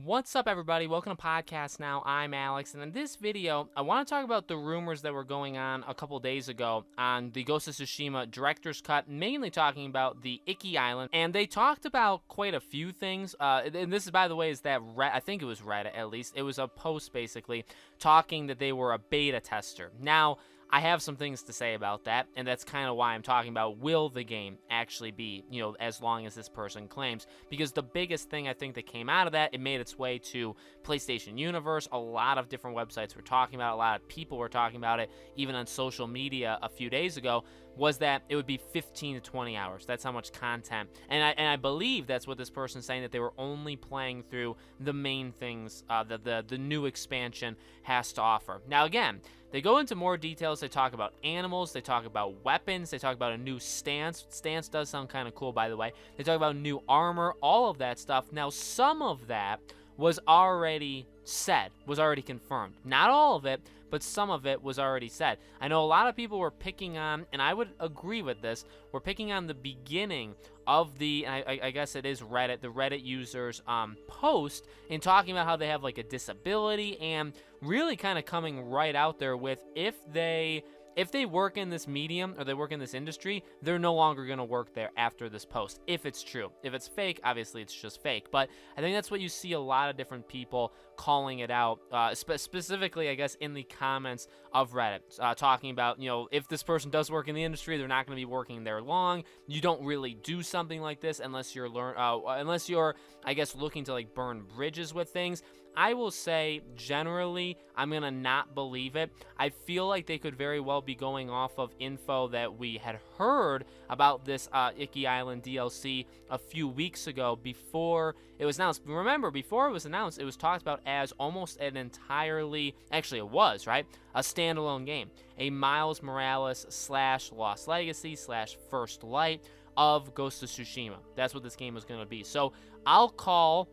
What's up, everybody? Welcome to Podcast Now. I'm Alex, and in this video, I want to talk about the rumors that were going on a couple days ago on the Ghost of Tsushima Director's Cut, mainly talking about the Iki Island, and they talked about quite a few things, and this is, by the way, is that, I think it was Reddit, at least. It was a post, basically, talking that they were a beta tester. Now, I have some things to say about that, and that's kind of why I'm talking about will the game actually be, as long as this person claims. Because the biggest thing I think that came out of that, it made its way to PlayStation Universe. A lot of different websites were talking about it. A lot of people were talking about it, even on social media a few days ago, was that it would be 15 to 20 hours. That's how much content. And I believe that's what this person's saying, that they were only playing through the main things that the new expansion has to offer. Now, again, they go into more details. They talk about animals. They talk about weapons. They talk about a new stance. Stance does sound kind of cool, by the way. They talk about new armor, all of that stuff. Now, some of that was already said, was already confirmed. Not all of it, but some of it was already said. I know a lot of people were picking on, and I would agree with this, we're picking on the beginning of the, I guess it is Reddit, the Reddit users post, and talking about how they have like a disability, and really kind of coming right out there with if they work in this medium or they work in this industry, they're no longer going to work there after this post, if it's true. If it's fake, obviously it's just fake. But I think that's what you see a lot of different people calling it out, specifically, I guess, in the comments of Reddit, talking about, if this person does work in the industry, they're not going to be working there long. You don't really do something like this unless you're, I guess, looking to like burn bridges with things. I will say, generally, I'm going to not believe it. I feel like they could very well be going off of info that we had heard about this Iki Island DLC a few weeks ago before it was announced. Remember, before it was announced, it was talked about as almost an entirely, actually it was, right? A standalone game. A Miles Morales / Lost Legacy / First Light of Ghost of Tsushima. That's what this game was going to be. So I'll call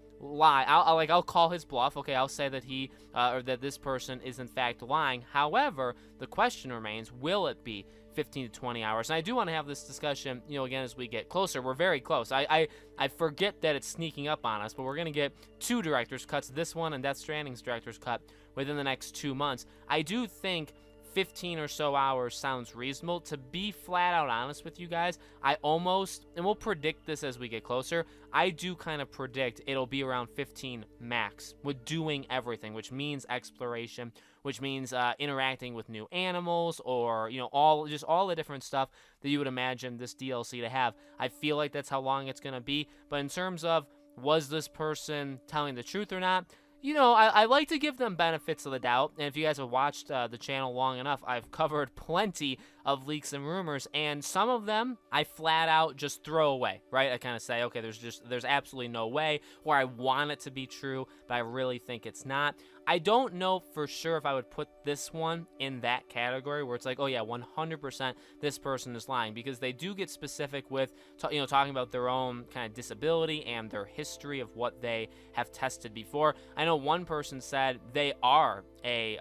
his bluff. Okay, I'll say that he or that this person is in fact lying. However, the question remains: will it be 15 to 20 hours? And I do want to have this discussion, again, as we get closer. We're very close. I forget that it's sneaking up on us, but we're gonna get 2 director's cuts, this one and Death Stranding's director's cut, within the next 2 months. I do think 15 or so hours sounds reasonable. To be flat out honest with you guys, I almost, and we'll predict this as we get closer, I do kind of predict it'll be around 15 max with doing everything, which means exploration, which means interacting with new animals, or all the different stuff that you would imagine this DLC to have. I feel like that's how long it's going to be. But in terms of, was this person telling the truth or not, I like to give them benefits of the doubt, and if you guys have watched the channel long enough, I've covered plenty of leaks and rumors, and some of them I flat out just throw away, right? I kind of say, okay, there's absolutely no way, or I want it to be true, but I really think it's not. I don't know for sure if I would put this one in that category where it's like, oh yeah, 100% this person is lying, because they do get specific with, talking about their own kind of disability and their history of what they have tested before. I know one person said they are a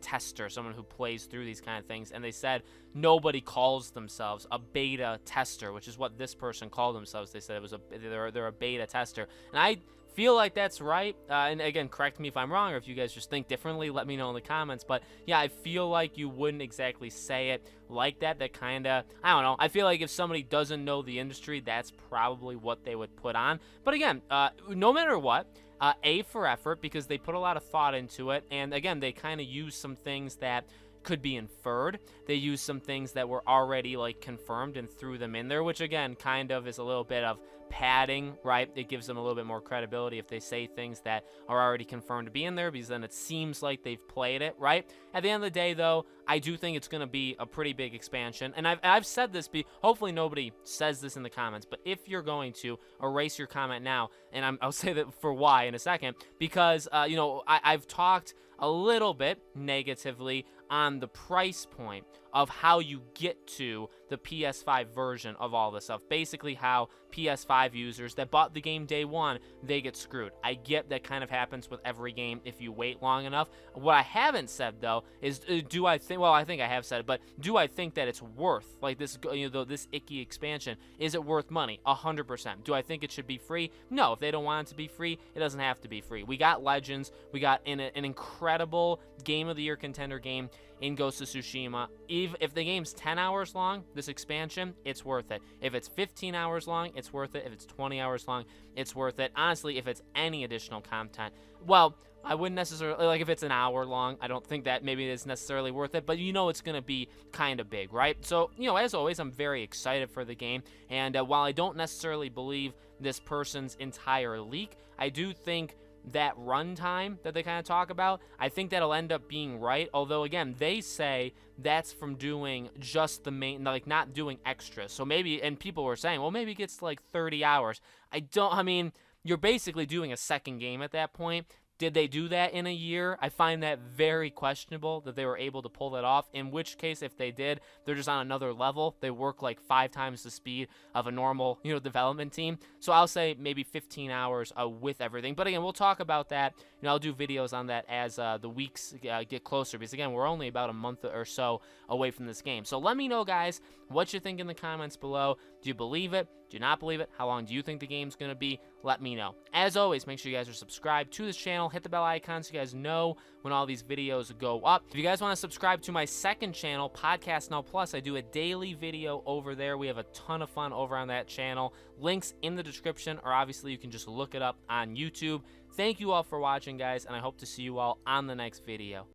tester, someone who plays through these kind of things, and they said nobody calls themselves a beta tester, which is what this person called themselves. They said they're a beta tester, and I feel like that's right, and again, correct me if I'm wrong, or if you guys just think differently, let me know in the comments. But yeah, I feel like you wouldn't exactly say it like that. That kind of, I don't know, I feel like if somebody doesn't know the industry, that's probably what they would put on. But again, no matter what, A for effort, because they put a lot of thought into it, and again, they kind of use some things that could be inferred. They used some things that were already like confirmed and threw them in there, which again kind of is a little bit of padding, right? It gives them a little bit more credibility if they say things that are already confirmed to be in there, because then it seems like they've played it, right? At the end of the day, though, I do think it's going to be a pretty big expansion, and I've said this, hopefully nobody says this in the comments, but if you're going to erase your comment now, and I'll say that for why in a second, because I've talked a little bit negatively on the price point of how you get to the PS5 version of all this stuff. Basically how PS5 users that bought the game day one, they get screwed. I get that kind of happens with every game if you wait long enough. What I haven't said though is do I think, well, I think I have said it, but do I think that it's worth, like this, this icky expansion, is it worth money? 100%. Do I think it should be free? No, if they don't want it to be free, it doesn't have to be free. We got Legends, we got an incredible Game of the Year contender game in Ghost of Tsushima. If the game's 10 hours long, this expansion, it's worth it. If it's 15 hours long, it's worth it. If it's 20 hours long, it's worth it. Honestly, if it's any additional content, well, I wouldn't necessarily, like if it's an hour long, I don't think that maybe it's necessarily worth it, but it's going to be kind of big, right? So, as always, I'm very excited for the game, and while I don't necessarily believe this person's entire leak, I do think that runtime that they kind of talk about, I think that'll end up being right. Although, again, they say that's from doing just the main, like not doing extras. So maybe, and people were saying, well, maybe it gets to like 30 hours. I mean, you're basically doing a second game at that point. Did they do that in a year? I find that very questionable that they were able to pull that off, in which case, if they did, they're just on another level. They work like 5 times the speed of a normal, development team. So I'll say maybe 15 hours with everything. But again, we'll talk about that. I'll do videos on that as the weeks get closer, because again, we're only about a month or so away from this game. So let me know, guys, what you think in the comments below. Do you believe it? Do you not believe it? How long do you think the game's going to be? Let me know. As always, make sure you guys are subscribed to this channel. Hit the bell icon so you guys know when all these videos go up. If you guys want to subscribe to my second channel, Podcast Now Plus, I do a daily video over there. We have a ton of fun over on that channel. Links in the description, or obviously you can just look it up on YouTube. Thank you all for watching, guys, and I hope to see you all on the next video.